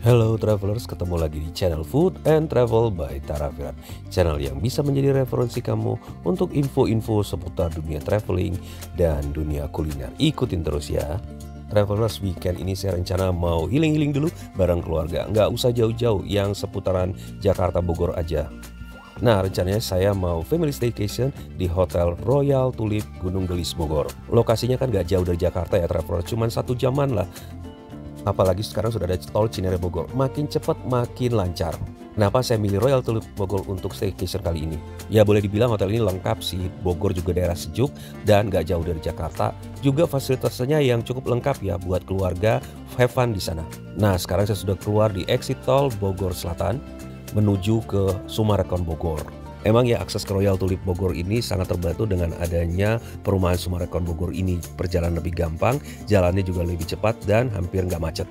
Hello travelers, ketemu lagi di channel Food and Travel by Taraviran. Channel yang bisa menjadi referensi kamu untuk info-info seputar dunia traveling dan dunia kuliner. Ikutin terus ya. Travelers, weekend ini saya rencana mau healing-healing dulu bareng keluarga. Nggak usah jauh-jauh, yang seputaran Jakarta Bogor aja. Nah, rencananya saya mau family staycation di Hotel Royal Tulip Gunung Gelis Bogor. Lokasinya kan nggak jauh dari Jakarta ya travelers, cuman 1 jaman lah. Apalagi sekarang sudah ada tol Cinere Bogor, makin cepat makin lancar. Kenapa saya milih Royal Tulip Bogor untuk staycation kali ini? Ya boleh dibilang hotel ini lengkap sih, Bogor juga daerah sejuk dan gak jauh dari Jakarta. Juga fasilitasnya yang cukup lengkap ya buat keluarga, have fun di sana. Nah sekarang saya sudah keluar di exit tol Bogor Selatan menuju ke Sumarekon Bogor. Emang ya akses ke Royal Tulip Bogor ini sangat terbantu dengan adanya perumahan Sumarekon Bogor ini. Perjalanan lebih gampang, jalannya juga lebih cepat dan hampir nggak macet.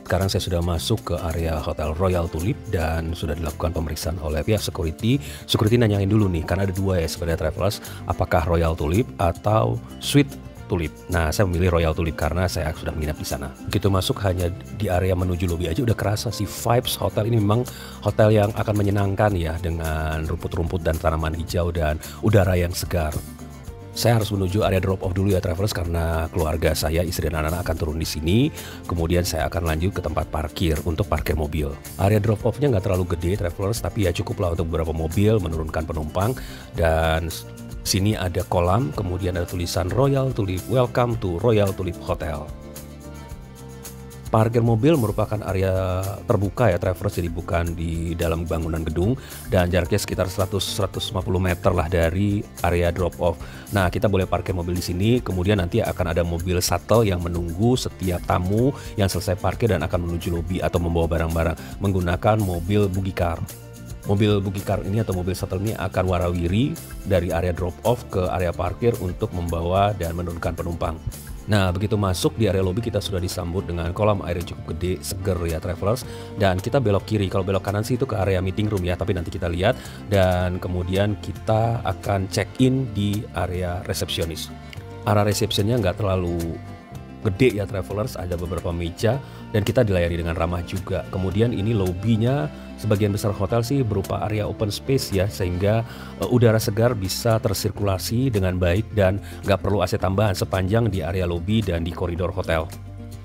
Sekarang saya sudah masuk ke area Hotel Royal Tulip dan sudah dilakukan pemeriksaan oleh pihak security. Security nanyain dulu nih, karena ada dua ya sebenarnya travelers, apakah Royal Tulip atau Suite Tulip. Nah, saya memilih Royal Tulip karena saya sudah menginap di sana. Begitu masuk hanya di area menuju lobi aja udah kerasa sih vibes hotel ini memang hotel yang akan menyenangkan ya dengan rumput-rumput dan tanaman hijau dan udara yang segar. Saya harus menuju area drop off dulu ya travelers karena keluarga saya, istri dan anak-anak akan turun di sini. Kemudian saya akan lanjut ke tempat parkir untuk parkir mobil. Area drop off-nya nggak terlalu gede travelers, tapi ya cukup lah untuk beberapa mobil menurunkan penumpang. Dan sini ada kolam, kemudian ada tulisan Royal Tulip, welcome to Royal Tulip Hotel. Parkir mobil merupakan area terbuka ya travelers, jadi bukan di dalam bangunan gedung dan jaraknya sekitar 100-150 meter lah dari area drop off. Nah, kita boleh parkir mobil di sini, kemudian nanti akan ada mobil shuttle yang menunggu setiap tamu yang selesai parkir dan akan menuju lobi atau membawa barang-barang menggunakan mobil buggy car. Mobil buggy car ini atau mobil shuttle ini akan warawiri dari area drop off ke area parkir untuk membawa dan menurunkan penumpang. Nah, begitu masuk di area lobi kita sudah disambut dengan kolam air yang cukup gede, seger ya travelers. Dan kita belok kiri, kalau belok kanan sih itu ke area meeting room ya, tapi nanti kita lihat. Dan kemudian kita akan check in di area resepsionis. Area resepsionnya nggak terlalu gede ya travelers, ada beberapa meja dan kita dilayani dengan ramah juga. Kemudian ini lobinya sebagian besar hotel sih berupa area open space ya, sehingga udara segar bisa tersirkulasi dengan baik dan nggak perlu AC tambahan sepanjang di area lobi dan di koridor hotel.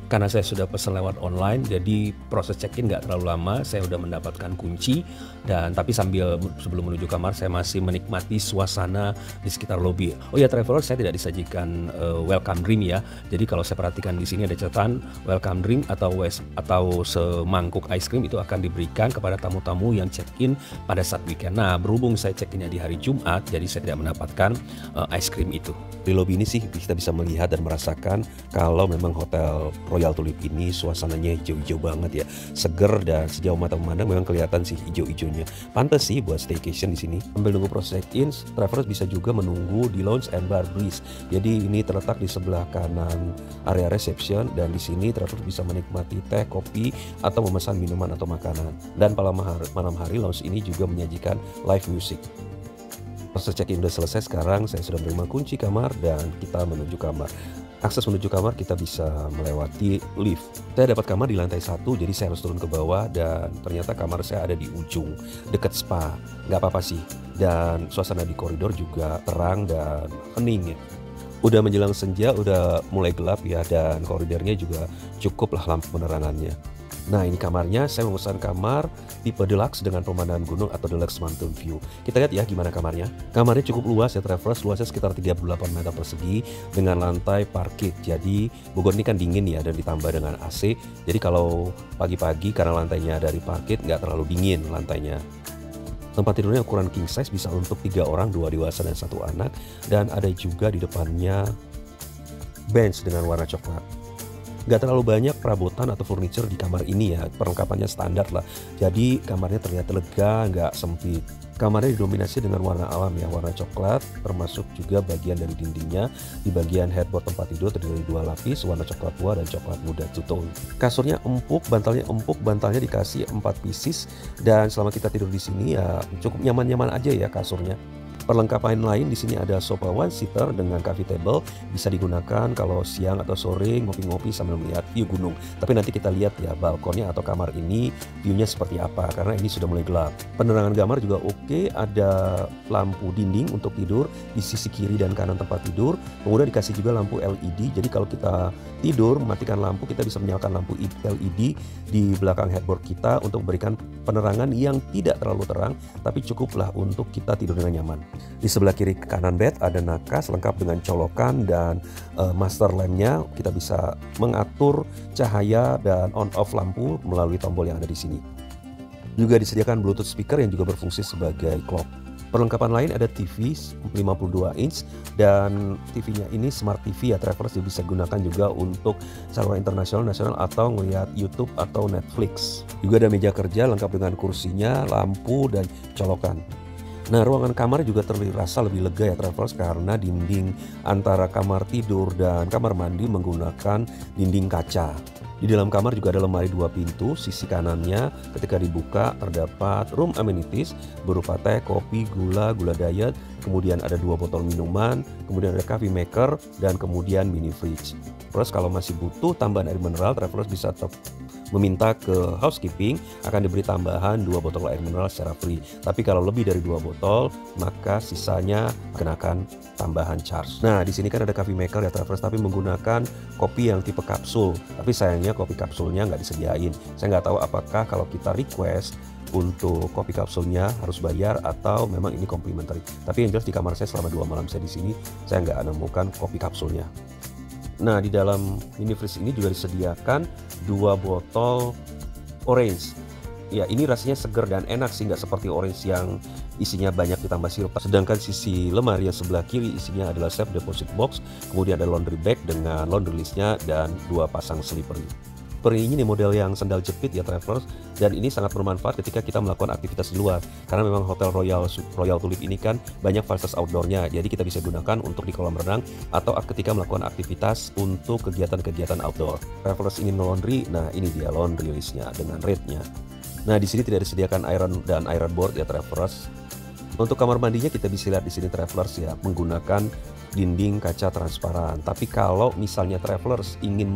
Karena saya sudah pesan lewat online, jadi proses check-in nggak terlalu lama. Saya sudah mendapatkan kunci dan tapi sebelum menuju kamar saya masih menikmati suasana di sekitar lobi. Oh ya traveler, saya tidak disajikan welcome drink ya. Jadi kalau saya perhatikan di sini ada catatan welcome drink atau semangkuk ice cream itu akan diberikan kepada tamu-tamu yang check-in pada saat weekend. Nah, berhubung saya check-innya di hari Jumat, jadi saya tidak mendapatkan ice cream itu. Di lobi ini sih kita bisa melihat dan merasakan kalau memang hotel Royal Tulip ini suasananya hijau-hijau banget ya, seger dan sejauh mata memandang memang kelihatan sih hijau-hijaunya. Pantes sih buat staycation di sini. Sambil nunggu proses check-in, travelers bisa juga menunggu di lounge and bar breeze. Jadi ini terletak di sebelah kanan area reception dan di sini travelers bisa menikmati teh, kopi atau memesan minuman atau makanan. Dan pada malam hari lounge ini juga menyajikan live music. Proses check-in sudah selesai, sekarang saya sudah menerima kunci kamar dan kita menuju kamar. Akses menuju kamar kita bisa melewati lift. Saya dapat kamar di lantai 1, jadi saya harus turun ke bawah dan ternyata kamar saya ada di ujung, dekat spa. Nggak apa-apa sih. Dan suasana di koridor juga terang dan hening ya. Udah menjelang senja, udah mulai gelap ya, dan koridornya juga cukup lah lampu penerangannya. Nah, ini kamarnya, saya memesan kamar tipe deluxe dengan pemandangan gunung atau deluxe mountain view. Kita lihat ya gimana kamarnya. Kamarnya cukup luas ya travelers, luasnya sekitar 38 meter persegi dengan lantai parkit. Jadi Bogor ini kan dingin ya dan ditambah dengan AC. Jadi kalau pagi-pagi karena lantainya dari parkit nggak terlalu dingin lantainya. Tempat tidurnya ukuran king size, bisa untuk 3 orang, 2 dewasa dan 1 anak. Dan ada juga di depannya bench dengan warna coklat. Nggak terlalu banyak perabotan atau furniture di kamar ini ya, perlengkapannya standar lah. Jadi kamarnya terlihat lega, nggak sempit. Kamarnya didominasi dengan warna alam ya, warna coklat, termasuk juga bagian dari dindingnya. Di bagian headboard tempat tidur terdiri dari 2 lapis, warna coklat tua dan coklat muda two-tone. Kasurnya empuk, bantalnya dikasih 4 pieces dan selama kita tidur di sini ya cukup nyaman-nyaman aja ya kasurnya. Perlengkapan lain di sini ada sofa one seater dengan coffee table, bisa digunakan kalau siang atau sore ngopi-ngopi sambil melihat view gunung. Tapi nanti kita lihat ya balkonnya atau kamar ini view-nya seperti apa karena ini sudah mulai gelap. Penerangan kamar juga oke, ada lampu dinding untuk tidur di sisi kiri dan kanan tempat tidur. Kemudian dikasih juga lampu LED. Jadi kalau kita tidur mematikan lampu, kita bisa menyalakan lampu LED di belakang headboard kita untuk memberikan penerangan yang tidak terlalu terang, tapi cukuplah untuk kita tidur dengan nyaman. Di sebelah kiri kanan bed ada nakas lengkap dengan colokan dan master lampnya. Kita bisa mengatur cahaya dan on off lampu melalui tombol yang ada di sini. Juga disediakan Bluetooth speaker yang juga berfungsi sebagai clock. Perlengkapan lain ada TV 52 inch dan TV-nya ini Smart TV ya Travelers, bisa digunakan juga untuk saluran internasional, nasional atau melihat YouTube atau Netflix. Juga ada meja kerja lengkap dengan kursinya, lampu dan colokan. Nah, ruangan kamar juga terasa lebih lega ya Travelers karena dinding antara kamar tidur dan kamar mandi menggunakan dinding kaca. Di dalam kamar juga ada lemari 2 pintu, sisi kanannya ketika dibuka terdapat room amenities berupa teh, kopi, gula diet, kemudian ada 2 botol minuman, kemudian ada coffee maker, dan kemudian mini fridge. Terus kalau masih butuh tambahan air mineral, Travelers bisa meminta ke housekeeping, akan diberi tambahan 2 botol air mineral secara free. Tapi kalau lebih dari 2 botol, maka sisanya kenakan tambahan charge. Nah, di sini kan ada coffee maker ya Travelers, tapi menggunakan kopi yang tipe kapsul. Tapi sayangnya kopi kapsulnya nggak disediain. Saya nggak tahu apakah kalau kita request untuk kopi kapsulnya harus bayar atau memang ini complimentary. Tapi yang jelas di kamar saya selama 2 malam saya di sini, saya nggak menemukan kopi kapsulnya. Nah, di dalam mini fridge ini juga disediakan 2 botol orange. Ya, ini rasanya segar dan enak sih, nggak seperti orange yang isinya banyak ditambah sirup. Sedangkan sisi lemari yang sebelah kiri isinya adalah safe deposit box, kemudian ada laundry bag dengan laundry listnya dan 2 pasang slipper. Ini model yang sandal jepit ya Travelers, dan ini sangat bermanfaat ketika kita melakukan aktivitas di luar karena memang Hotel Royal Tulip ini kan banyak fasilitas outdoornya, jadi kita bisa gunakan untuk di kolam renang atau ketika melakukan aktivitas untuk kegiatan-kegiatan outdoor. Travelers ini laundry, nah ini dia laundry listnya dengan rate-nya. Nah, di sini tidak disediakan iron dan iron board ya Travelers. Untuk kamar mandinya kita bisa lihat di sini Travelers ya, menggunakan dinding kaca transparan. Tapi kalau misalnya Travelers ingin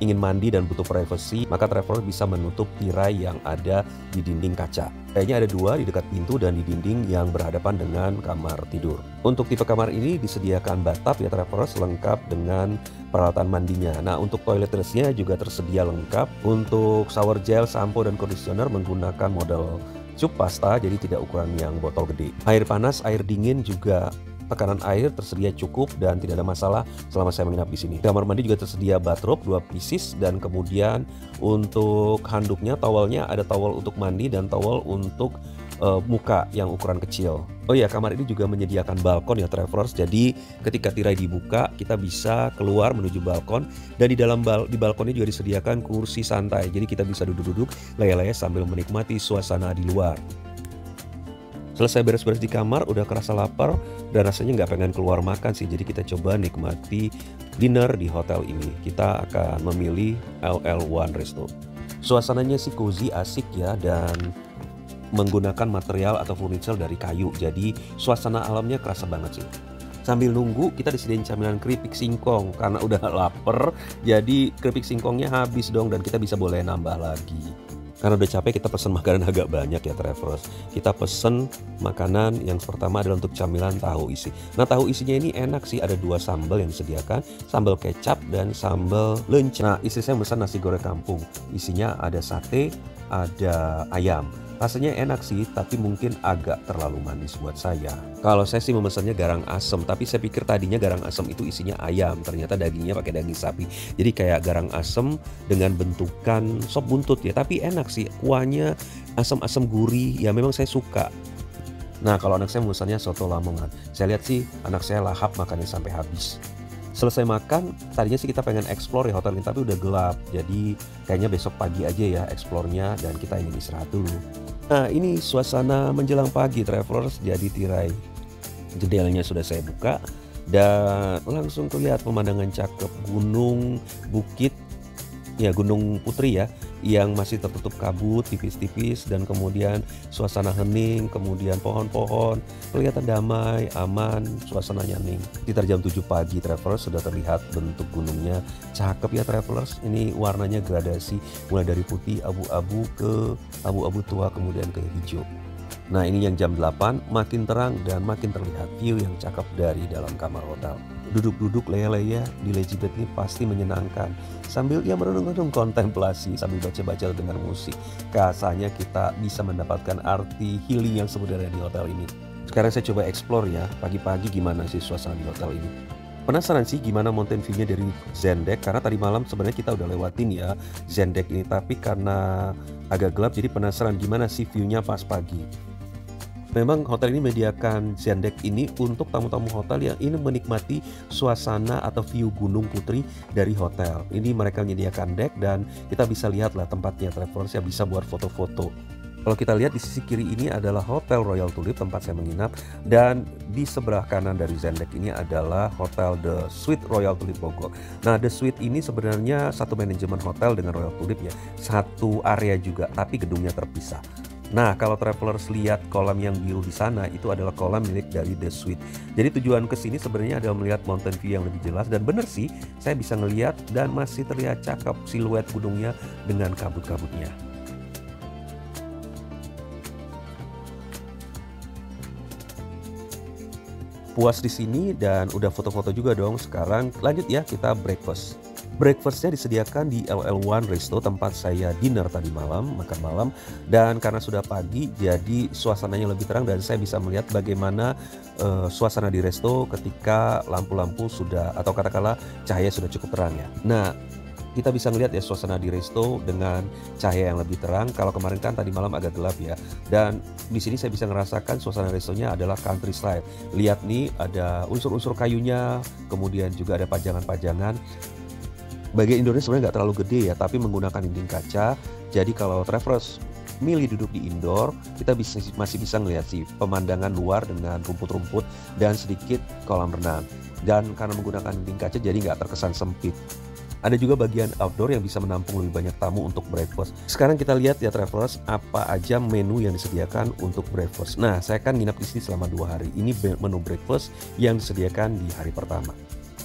ingin mandi dan butuh privacy, maka Travelers bisa menutup tirai yang ada di dinding kaca. Kayaknya ada 2 di dekat pintu dan di dinding yang berhadapan dengan kamar tidur. Untuk tipe kamar ini disediakan bathtub ya Travelers, lengkap dengan peralatan mandinya. Nah, untuk toiletries-nya juga tersedia lengkap. Untuk shower gel, sampo dan conditioner menggunakan model cup pasta, jadi tidak ukuran yang botol gede. Air panas, air dingin juga tekanan air tersedia cukup dan tidak ada masalah selama saya menginap di sini. Kamar mandi juga tersedia bathrobe 2 pieces, dan kemudian untuk handuknya, towelnya ada towel untuk mandi dan towel untuk muka yang ukuran kecil. Oh ya, kamar ini juga menyediakan balkon ya Travelers. Jadi ketika tirai dibuka, kita bisa keluar menuju balkon, dan di balkonnya juga disediakan kursi santai. Jadi kita bisa duduk-duduk leye-leye sambil menikmati suasana di luar. Selesai beres-beres di kamar, udah kerasa lapar dan rasanya nggak pengen keluar makan sih. Jadi kita coba nikmati dinner di hotel ini. Kita akan memilih LL1 Resto. Suasananya sih cozy, asik ya, dan menggunakan material atau furniture dari kayu. Jadi suasana alamnya kerasa banget sih. Sambil nunggu kita disediain camilan keripik singkong karena udah lapar. Jadi keripik singkongnya habis dong, dan kita bisa boleh nambah lagi. Karena udah capek, kita pesen makanan agak banyak ya Travelers. Kita pesen makanan yang pertama adalah untuk camilan tahu isi. Nah, tahu isinya ini enak sih, ada 2 sambal yang disediakan, sambal kecap dan sambal lenca. Nah, istri saya pesan nasi goreng kampung. Isinya ada sate, ada ayam. Rasanya enak sih, tapi mungkin agak terlalu manis buat saya. Kalau saya sih memesannya garang asem, tapi saya pikir tadinya garang asem itu isinya ayam. Ternyata dagingnya pakai daging sapi. Jadi kayak garang asem dengan bentukan sop buntut ya. Tapi enak sih, kuahnya asem-asem gurih. Ya memang saya suka. Nah, kalau anak saya memesannya soto Lamongan. Saya lihat sih anak saya lahap makannya sampai habis. Selesai makan, tadinya sih kita pengen explore ya hotel ini, tapi udah gelap. Jadi kayaknya besok pagi aja ya explore-nya, dan kita ingin istirahat dulu. Nah, ini suasana menjelang pagi Travelers. Jadi tirai jendelanya sudah saya buka dan langsung terlihat pemandangan cakep, gunung, bukit, Ya, Gunung Putri ya, yang masih tertutup kabut tipis-tipis dan kemudian suasana hening, kemudian pohon-pohon, kelihatan damai, aman, suasananya hening. Sekitar jam 7 pagi Travelers sudah terlihat bentuk gunungnya. Cakep ya Travelers, ini warnanya gradasi mulai dari putih, abu-abu ke abu-abu tua kemudian ke hijau. Nah, ini yang jam 8 makin terang dan makin terlihat view yang cakep dari dalam kamar hotel. Duduk-duduk leye-leye di lazy bed ini pasti menyenangkan. Sambil ya merenung-renung kontemplasi sambil baca-baca dengan musik. Rasanya kita bisa mendapatkan arti healing yang sebenarnya di hotel ini. Sekarang saya coba explore ya, pagi-pagi gimana sih suasana di hotel ini. Penasaran sih gimana mountain view-nya dari Zen Deck, karena tadi malam sebenarnya kita udah lewatin ya Zen Deck ini, tapi karena agak gelap jadi penasaran gimana sih view-nya pas pagi. Memang hotel ini menyediakan Zen Deck ini untuk tamu-tamu hotel yang ingin menikmati suasana atau view Gunung Putri dari hotel. Ini mereka menyediakan deck dan kita bisa lihatlah tempatnya, Travelers yang bisa buat foto-foto. Kalau kita lihat di sisi kiri ini adalah Hotel Royal Tulip tempat saya menginap, dan di sebelah kanan dari Zen Deck ini adalah Hotel The Suite Royal Tulip Bogor. Nah, The Suite ini sebenarnya satu manajemen hotel dengan Royal Tulip ya, satu area juga tapi gedungnya terpisah. Nah, kalau Travelers lihat kolam yang biru di sana, itu adalah kolam milik dari The Suite. Jadi tujuan ke sini sebenarnya adalah melihat mountain view yang lebih jelas, dan bener sih, saya bisa ngelihat dan masih terlihat cakep siluet gunungnya dengan kabut-kabutnya. Puas di sini dan udah foto-foto juga dong. Sekarang lanjut ya, kita breakfast. Breakfastnya disediakan di LL1 Resto tempat saya dinner tadi malam, makan malam. Dan karena sudah pagi, jadi suasananya lebih terang dan saya bisa melihat bagaimana suasana di resto ketika lampu-lampu sudah, atau katakanlah cahaya sudah cukup terang ya. Nah, kita bisa melihat ya suasana di resto dengan cahaya yang lebih terang. Kalau kemarin kan tadi malam agak gelap ya. Dan di sini saya bisa merasakan suasana restonya adalah countryside. Lihat nih, ada unsur-unsur kayunya, kemudian juga ada pajangan-pajangan. Bagian indoornya sebenarnya nggak terlalu gede ya, tapi menggunakan dinding kaca. Jadi kalau Travelers milih duduk di indoor, kita masih bisa ngelihat sih pemandangan luar dengan rumput-rumput dan sedikit kolam renang. Dan karena menggunakan dinding kaca jadi nggak terkesan sempit. Ada juga bagian outdoor yang bisa menampung lebih banyak tamu untuk breakfast. Sekarang kita lihat ya Travelers, apa aja menu yang disediakan untuk breakfast. Nah, saya kan nginap di sini selama 2 hari. Ini menu breakfast yang disediakan di hari pertama.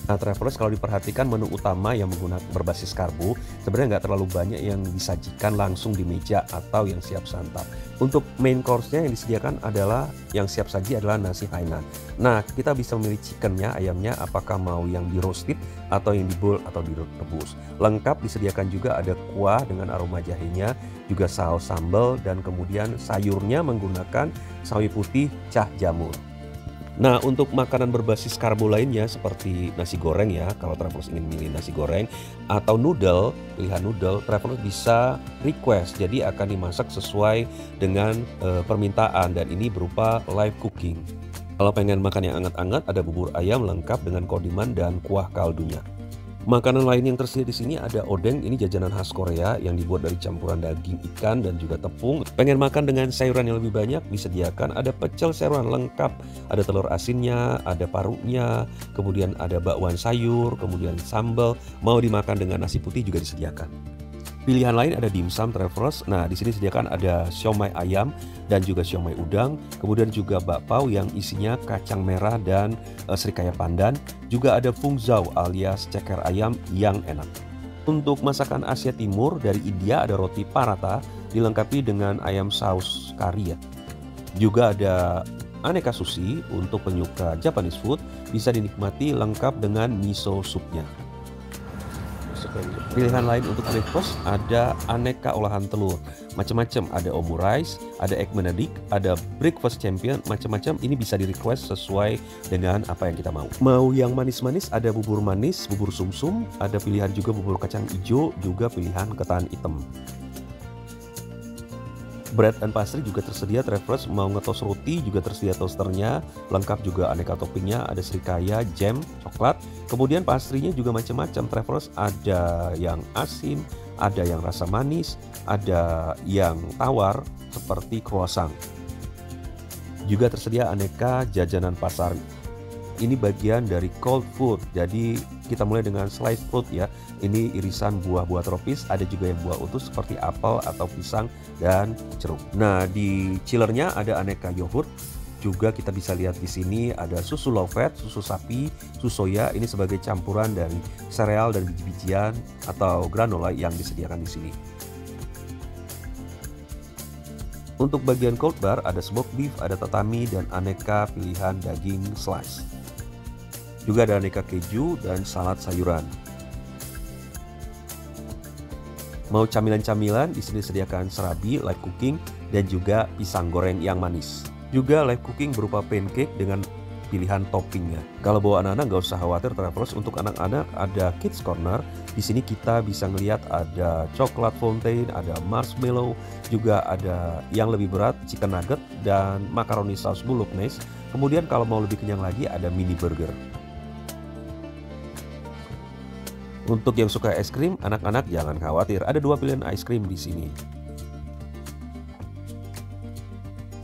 Nah, Travelers kalau diperhatikan menu utama yang menggunakan berbasis karbo sebenarnya nggak terlalu banyak yang disajikan langsung di meja atau yang siap santap. Untuk main course-nya yang disediakan adalah yang siap saji adalah nasi Hainan. Nah, kita bisa memilih chickennya, ayamnya, apakah mau yang di roasted atau yang di boil atau direbus. Lengkap disediakan juga ada kuah dengan aroma jahenya, juga saus sambal, dan kemudian sayurnya menggunakan sawi putih cah jamur. Nah, untuk makanan berbasis karbo lainnya seperti nasi goreng ya, kalau Travelers ingin milih nasi goreng atau noodle, pilihan noodle, Travelers bisa request. Jadi akan dimasak sesuai dengan permintaan, dan ini berupa live cooking. Kalau pengen makan yang hangat-hangat, ada bubur ayam lengkap dengan kondimen dan kuah kaldunya. Makanan lain yang tersedia di sini ada odeng, ini jajanan khas Korea yang dibuat dari campuran daging ikan dan juga tepung. Pengen makan dengan sayuran yang lebih banyak, disediakan ada pecel sayuran lengkap, ada telur asinnya, ada parunya, kemudian ada bakwan sayur, kemudian sambal. Mau dimakan dengan nasi putih juga disediakan. Pilihan lain ada dimsum Travelers. Nah, di sini disediakan ada siomay ayam dan juga siomay udang, kemudian juga bakpao yang isinya kacang merah dan serikaya pandan. Juga ada fungzau alias ceker ayam yang enak. Untuk masakan Asia Timur dari India ada roti paratha dilengkapi dengan ayam saus kari ya. Juga ada aneka sushi untuk penyuka Japanese food, bisa dinikmati lengkap dengan miso supnya. Pilihan lain untuk breakfast ada aneka olahan telur, macam-macam, ada omurice, ada egg benedict, ada breakfast champion, macam-macam. Ini bisa di request sesuai dengan apa yang kita mau. Mau yang manis-manis ada bubur manis, bubur sumsum, ada pilihan juga bubur kacang hijau, juga pilihan ketan hitam. Bread and pastry juga tersedia, Travelers mau ngetos roti juga tersedia toasternya, lengkap juga aneka toppingnya, ada serikaya, jam, coklat, kemudian pastrinya juga macam-macam, Travelers ada yang asin, ada yang rasa manis, ada yang tawar seperti croissant. Juga tersedia aneka jajanan pasar. Ini bagian dari cold food, jadi Kita mulai dengan sliced fruit ya. Ini irisan buah-buah tropis, ada juga yang buah utuh seperti apel atau pisang dan jeruk. Nah, di chillernya ada aneka yogurt. Juga kita bisa lihat di sini ada susu low fat, susu sapi, susu soya. Ini sebagai campuran dari sereal dan biji-bijian atau granola yang disediakan di sini. Untuk bagian cold bar ada smoked beef, ada tatami, dan aneka pilihan daging slice. Juga ada aneka keju dan salad sayuran. Mau camilan-camilan, di sini disediakan serabi, light cooking, dan juga pisang goreng yang manis. Juga light cooking berupa pancake dengan pilihan toppingnya. Kalau bawa anak-anak nggak usah khawatir travelers, untuk anak-anak ada kids corner. Di sini kita bisa ngelihat ada coklat fountain, ada marshmallow, juga ada yang lebih berat chicken nugget dan macaroni saus bolognese. Kemudian kalau mau lebih kenyang lagi ada mini burger. Untuk yang suka es krim, anak-anak jangan khawatir, ada 2 pilihan es krim di sini.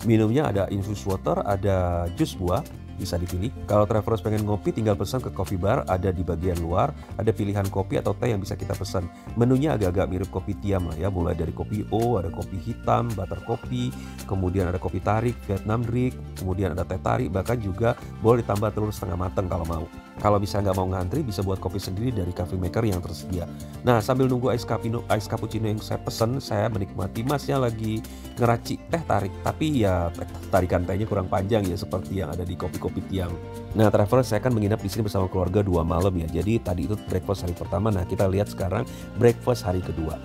Minumnya ada infused water, ada jus buah, bisa dipilih. Kalau travelers pengen ngopi, tinggal pesan ke coffee bar, ada di bagian luar. Ada pilihan kopi atau teh yang bisa kita pesan. Menunya agak-agak mirip kopi tiam lah ya, mulai dari kopi O, ada kopi hitam, butter kopi, kemudian ada kopi tarik, Vietnam drink, kemudian ada teh tarik, bahkan juga boleh ditambah telur setengah matang kalau mau. Kalau bisa nggak mau ngantri, bisa buat kopi sendiri dari coffee maker yang tersedia. Nah, sambil nunggu ice cappuccino yang saya pesen, saya menikmati masnya lagi ngeracik teh tarik. Tapi ya tarikan tehnya kurang panjang ya, seperti yang ada di kopi-kopi tiang. Nah, traveler, saya akan menginap di sini bersama keluarga 2 malam ya. Jadi tadi itu breakfast hari pertama. Nah, kita lihat sekarang breakfast hari kedua.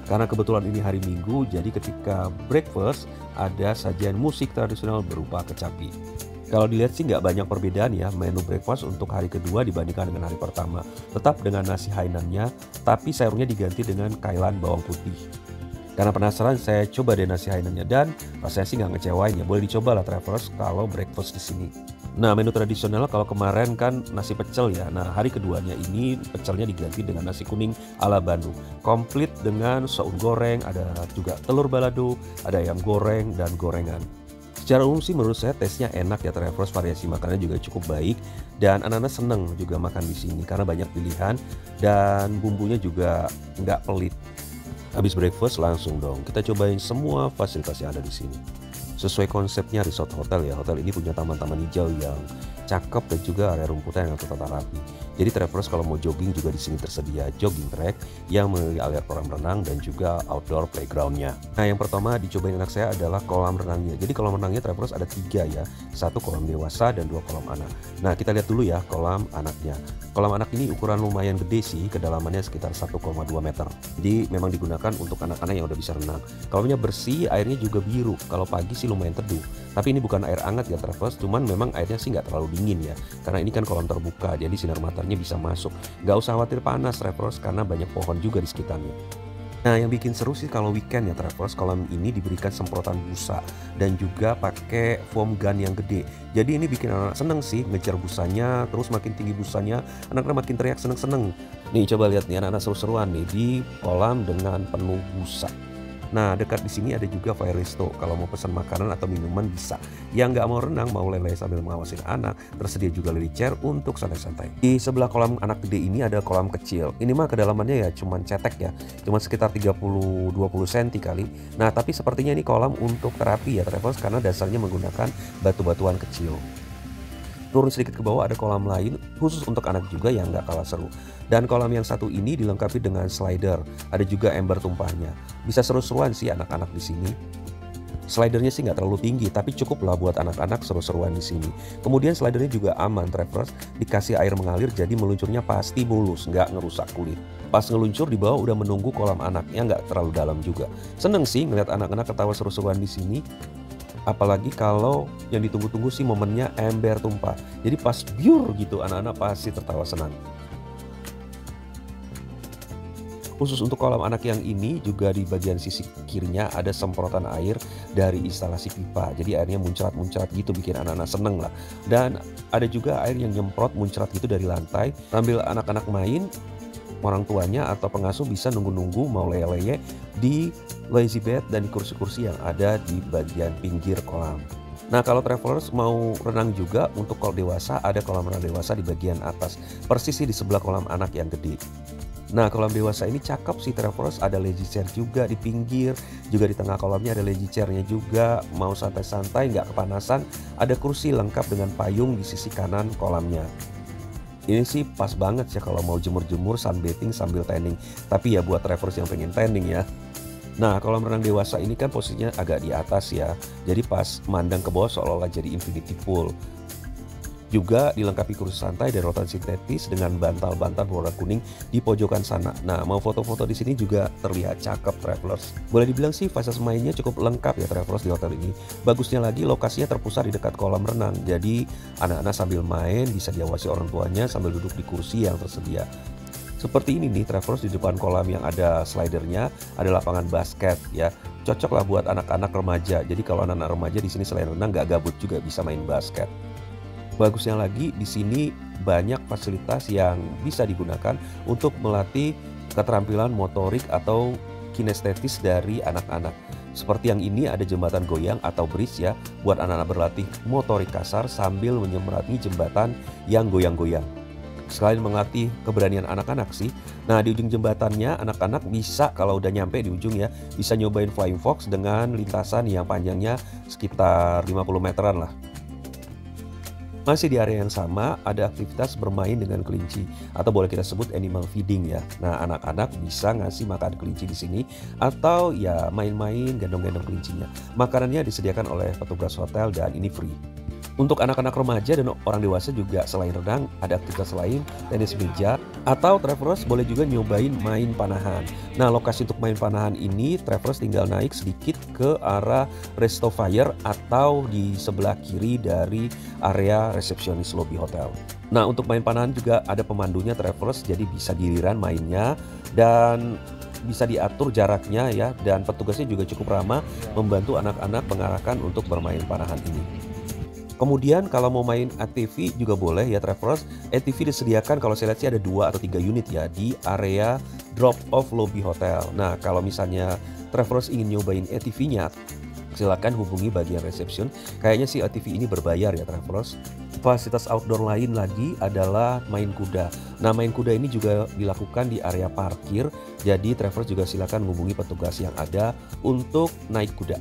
Karena kebetulan ini hari Minggu, jadi ketika breakfast ada sajian musik tradisional berupa kecapi. Kalau dilihat sih nggak banyak perbedaan ya menu breakfast untuk hari kedua dibandingkan dengan hari pertama. Tetap dengan nasi hainannya, tapi sayurnya diganti dengan kailan bawang putih. Karena penasaran, saya coba deh nasi hainannya dan rasanya sih nggak ngecewain ya. Boleh dicoba lah travelers kalau breakfast di sini. Nah, menu tradisional kalau kemarin kan nasi pecel ya. Nah, hari keduanya ini pecelnya diganti dengan nasi kuning ala Bandung. Komplit dengan saus goreng, ada juga telur balado, ada ayam goreng dan gorengan. Secara umum sih menurut saya tesnya enak ya travelers, variasi makannya juga cukup baik dan anak-anak seneng juga makan di sini karena banyak pilihan dan bumbunya juga nggak pelit. Habis breakfast langsung dong kita cobain semua fasilitas yang ada di sini. Sesuai konsepnya resort hotel ya, hotel ini punya taman-taman hijau yang cakep dan juga area rumputnya yang tertata rapi. Jadi travelers kalau mau jogging juga di sini tersedia jogging track yang memiliki area kolam renang dan juga outdoor playgroundnya. Nah, yang pertama dicobain anak saya adalah kolam renangnya. Jadi kolam renangnya travelers ada 3 ya, 1 kolam dewasa dan 2 kolam anak. Nah, kita lihat dulu ya kolam anaknya. Kolam anak ini ukuran lumayan gede sih, kedalamannya sekitar 1,2 meter. Jadi memang digunakan untuk anak-anak yang udah bisa renang. Kolamnya bersih, airnya juga biru. Kalau pagi sih lumayan teduh. Tapi ini bukan air hangat ya travelers, cuman memang airnya sih nggak terlalu dingin ya. Karena ini kan kolam terbuka, jadi sinar matahari bisa masuk. Nggak usah khawatir panas travelers karena banyak pohon juga di sekitarnya. Nah, yang bikin seru sih kalau weekend ya travelers, kolam ini diberikan semprotan busa dan juga pakai foam gun yang gede. Jadi ini bikin anak seneng sih ngejar busanya, terus makin tinggi busanya, anak-anak makin teriak seneng-seneng. Nih coba lihat nih anak-anak seru-seruan nih di kolam dengan penuh busa. Nah, dekat di sini ada juga fire resto. Kalau mau pesan makanan atau minuman bisa. Yang nggak mau renang, mau leleh sambil mengawasi anak, tersedia juga lily chair untuk santai-santai. Di sebelah kolam anak gede ini ada kolam kecil. Ini mah kedalamannya ya cuman cetek ya, cuman sekitar 30-20 cm kali. Nah, tapi sepertinya ini kolam untuk terapi ya travelers karena dasarnya menggunakan batu-batuan kecil. Turun sedikit ke bawah ada kolam lain khusus untuk anak juga yang nggak kalah seru. Dan kolam yang satu ini dilengkapi dengan slider, ada juga ember tumpahnya. Bisa seru-seruan sih anak-anak di sini. Slidernya sih nggak terlalu tinggi, tapi cukup lah buat anak-anak seru-seruan di sini. Kemudian slidernya juga aman travelers, dikasih air mengalir jadi meluncurnya pasti mulus, nggak ngerusak kulit. Pas ngeluncur di bawah udah menunggu kolam anaknya, nggak terlalu dalam juga. Seneng sih ngeliat anak-anak ketawa seru-seruan di sini. Apalagi kalau yang ditunggu-tunggu sih momennya ember tumpah. Jadi pas biur gitu anak-anak pasti tertawa senang. Khusus untuk kolam anak yang ini juga di bagian sisi kirinya ada semprotan air dari instalasi pipa. Jadi airnya muncrat-muncrat gitu bikin anak-anak seneng lah. Dan ada juga air yang nyemprot muncrat gitu dari lantai. Sambil anak-anak main, orang tuanya atau pengasuh bisa nunggu-nunggu mau leye-leye di lazy bed dan di kursi-kursi yang ada di bagian pinggir kolam. Nah, kalau travelers mau renang juga untuk kolam dewasa, ada kolam renang dewasa di bagian atas, persis di sebelah kolam anak yang gede. Nah, kolam dewasa ini cakep sih travelers, ada lazy chair juga di pinggir, juga di tengah kolamnya ada lazy chairnya juga, mau santai-santai nggak kepanasan, ada kursi lengkap dengan payung di sisi kanan kolamnya. Ini sih pas banget ya kalau mau jemur-jemur sunbathing sambil tanning, tapi ya buat travelers yang pengen tanning ya. Nah, kolam renang dewasa ini kan posisinya agak di atas ya, jadi pas mandang ke bawah seolah-olah jadi infinity pool. Juga dilengkapi kursi santai dan rotan sintetis dengan bantal-bantal berwarna kuning di pojokan sana. Nah, mau foto-foto di sini juga terlihat cakep travelers. Boleh dibilang sih fasilitas mainnya cukup lengkap ya travelers di hotel ini. Bagusnya lagi lokasinya terpusat di dekat kolam renang, jadi anak-anak sambil main bisa diawasi orang tuanya sambil duduk di kursi yang tersedia. Seperti ini nih travelers, di depan kolam yang ada slidernya, ada lapangan basket ya. Cocok lah buat anak-anak remaja. Jadi kalau anak-anak remaja di sini selain renang nggak gabut juga bisa main basket. Bagusnya lagi di sini banyak fasilitas yang bisa digunakan untuk melatih keterampilan motorik atau kinestetis dari anak-anak. Seperti yang ini ada jembatan goyang atau bridge ya, buat anak-anak berlatih motorik kasar sambil menyeberangi jembatan yang goyang-goyang. Selain melatih keberanian anak-anak sih, nah di ujung jembatannya anak-anak bisa kalau udah nyampe di ujung ya, bisa nyobain flying fox dengan lintasan yang panjangnya sekitar 50 meteran lah. Masih di area yang sama, ada aktivitas bermain dengan kelinci atau boleh kita sebut animal feeding ya. Nah, anak-anak bisa ngasih makan kelinci di sini atau ya main-main gendong-gendong kelincinya. Makanannya disediakan oleh petugas hotel dan ini free. Untuk anak-anak remaja dan orang dewasa juga selain renang, ada aktivitas lain, tenis meja, atau travelers boleh juga nyobain main panahan. Nah, lokasi untuk main panahan ini, travelers tinggal naik sedikit ke arah Resto Fire atau di sebelah kiri dari area resepsionis lobby hotel. Nah, untuk main panahan juga ada pemandunya travelers, jadi bisa giliran mainnya dan bisa diatur jaraknya ya, dan petugasnya juga cukup ramah membantu anak-anak mengarahkan untuk bermain panahan ini. Kemudian kalau mau main ATV juga boleh ya travelers. ATV disediakan kalau saya lihat sih ada 2 atau 3 unit ya di area drop off lobby hotel. Nah, kalau misalnya travelers ingin nyobain ATV-nya, silakan hubungi bagian reception. Kayaknya sih ATV ini berbayar ya travelers. Fasilitas outdoor lain lagi adalah main kuda. Nah, main kuda ini juga dilakukan di area parkir. Jadi travelers juga silakan hubungi petugas yang ada untuk naik kuda.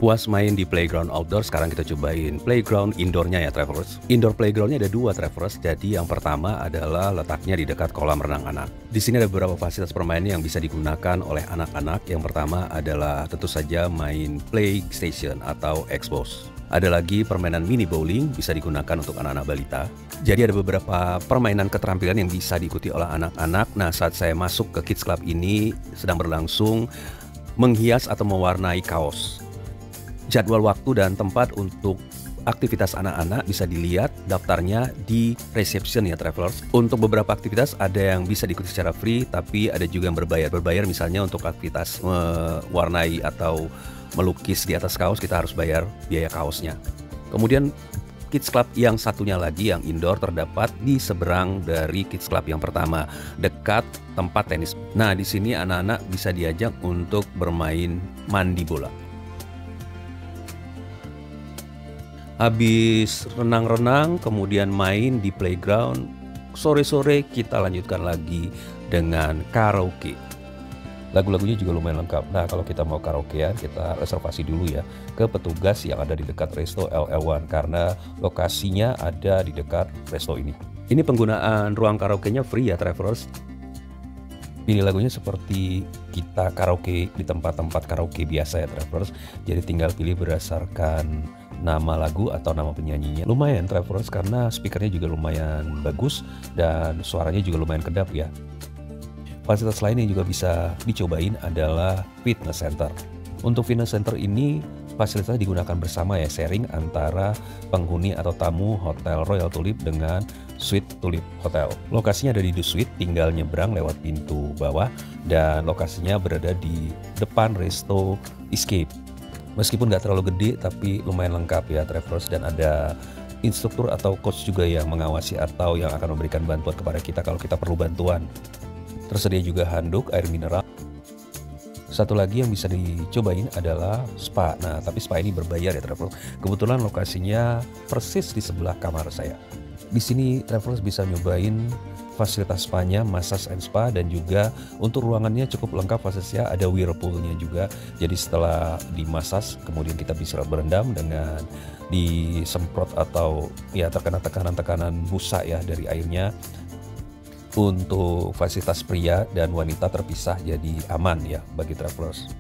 Puas main di playground outdoor, sekarang kita cobain playground indoornya ya travelers. Indoor playgroundnya ada 2 travelers, jadi yang pertama adalah letaknya di dekat kolam renang anak. Di sini ada beberapa fasilitas permainan yang bisa digunakan oleh anak-anak. Yang pertama adalah tentu saja main play station atau Xbox. Ada lagi permainan mini bowling, bisa digunakan untuk anak-anak balita. Jadi ada beberapa permainan keterampilan yang bisa diikuti oleh anak-anak. Nah, saat saya masuk ke Kids Club ini sedang berlangsung menghias atau mewarnai kaos. Jadwal waktu dan tempat untuk aktivitas anak-anak bisa dilihat daftarnya di reception ya travelers. Untuk beberapa aktivitas ada yang bisa diikuti secara free, tapi ada juga yang berbayar. Berbayar misalnya untuk aktivitas mewarnai atau melukis di atas kaos, kita harus bayar biaya kaosnya. Kemudian Kids Club yang satunya lagi yang indoor terdapat di seberang dari Kids Club yang pertama, dekat tempat tenis. Nah, di sini anak-anak bisa diajak untuk bermain mandi bola. Habis renang-renang, kemudian main di playground, sore-sore kita lanjutkan lagi dengan karaoke. Lagu-lagunya juga lumayan lengkap. Nah, kalau kita mau karaokean, kita reservasi dulu ya ke petugas yang ada di dekat Resto LL1 karena lokasinya ada di dekat resto ini. Ini penggunaan ruang karaoke-nya free ya travelers. Pilih lagunya seperti kita karaoke di tempat-tempat karaoke biasa ya travelers. Jadi tinggal pilih berdasarkan nama lagu atau nama penyanyinya. Lumayan travelers karena speakernya juga lumayan bagus dan suaranya juga lumayan kedap ya. Fasilitas lain yang juga bisa dicobain adalah fitness center. Untuk fitness center ini fasilitasnya digunakan bersama ya, sharing antara penghuni atau tamu Hotel Royal Tulip dengan Suite Tulip Hotel. Lokasinya ada di The Suite, tinggal nyebrang lewat pintu bawah dan lokasinya berada di depan Resto Escape. Meskipun nggak terlalu gede tapi lumayan lengkap ya travelers, dan ada instruktur atau coach juga yang mengawasi atau yang akan memberikan bantuan kepada kita kalau kita perlu bantuan. Tersedia juga handuk, air mineral. Satu lagi yang bisa dicobain adalah spa. Nah, tapi spa ini berbayar ya travelers. Kebetulan lokasinya persis di sebelah kamar saya. Di sini travelers bisa nyobain fasilitas spanya, massage and spa, dan juga untuk ruangannya cukup lengkap fasilitasnya, ada whirlpoolnya juga. Jadi setelah dimasas kemudian kita bisa berendam dengan disemprot atau ya terkena tekanan-tekanan busa ya dari airnya. Untuk fasilitas pria dan wanita terpisah, jadi aman ya bagi travelers.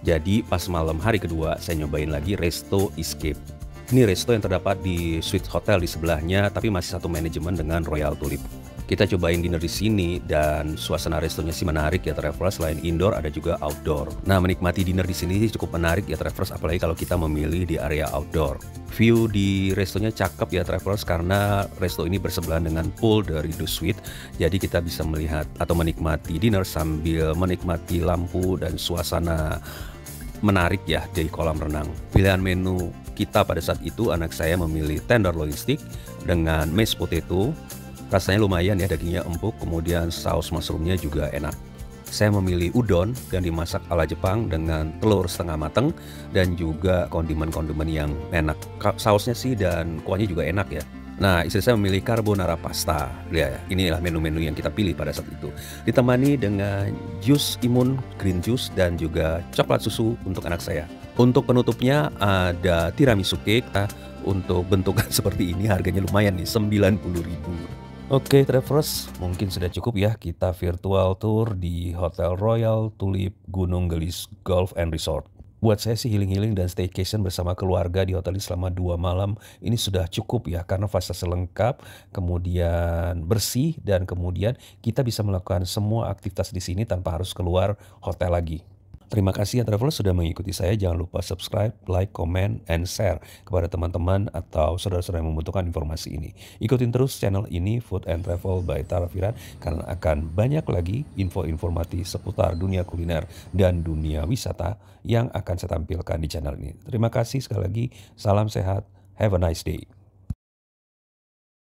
Jadi pas malam hari kedua saya nyobain lagi Resto Escape. Ini resto yang terdapat di suite hotel di sebelahnya, tapi masih satu manajemen dengan Royal Tulip. Kita cobain dinner di sini dan suasana restonya sih menarik ya travelers. Selain indoor ada juga outdoor. Nah, menikmati dinner di sini cukup menarik ya travelers, apalagi kalau kita memilih di area outdoor. View di restonya cakep ya travelers, karena resto ini bersebelahan dengan pool dari The Suite. Jadi kita bisa melihat atau menikmati dinner sambil menikmati lampu dan suasana menarik ya di kolam renang. Pilihan menu kita pada saat itu, anak saya memilih tenderloin steak dengan mashed potato. Rasanya lumayan ya, dagingnya empuk, kemudian saus mushroomnya juga enak. Saya memilih udon dan dimasak ala Jepang dengan telur setengah mateng dan juga kondimen-kondimen yang enak. Sausnya sih dan kuahnya juga enak ya. Nah, istri saya memilih carbonara pasta. Ya, inilah menu-menu yang kita pilih pada saat itu. Ditemani dengan jus imun, green juice, dan juga coklat susu untuk anak saya. Untuk penutupnya ada tiramisu cake. Untuk bentukan seperti ini harganya lumayan nih, 90.000. Oke travelers, mungkin sudah cukup ya kita virtual tour di Hotel Royal Tulip Gunung Gelis Golf and Resort. Buat saya sih healing-healing dan staycation bersama keluarga di hotel ini selama 2 malam ini sudah cukup ya, karena fasilitas lengkap, kemudian bersih, dan kemudian kita bisa melakukan semua aktivitas di sini tanpa harus keluar hotel lagi. Terima kasih ya travelers sudah mengikuti saya. Jangan lupa subscribe, like, comment, and share kepada teman-teman atau saudara-saudara yang membutuhkan informasi ini. Ikutin terus channel ini, Food and Travel by Tara Firan, karena akan banyak lagi info informatif seputar dunia kuliner dan dunia wisata yang akan saya tampilkan di channel ini. Terima kasih sekali lagi, salam sehat, have a nice day.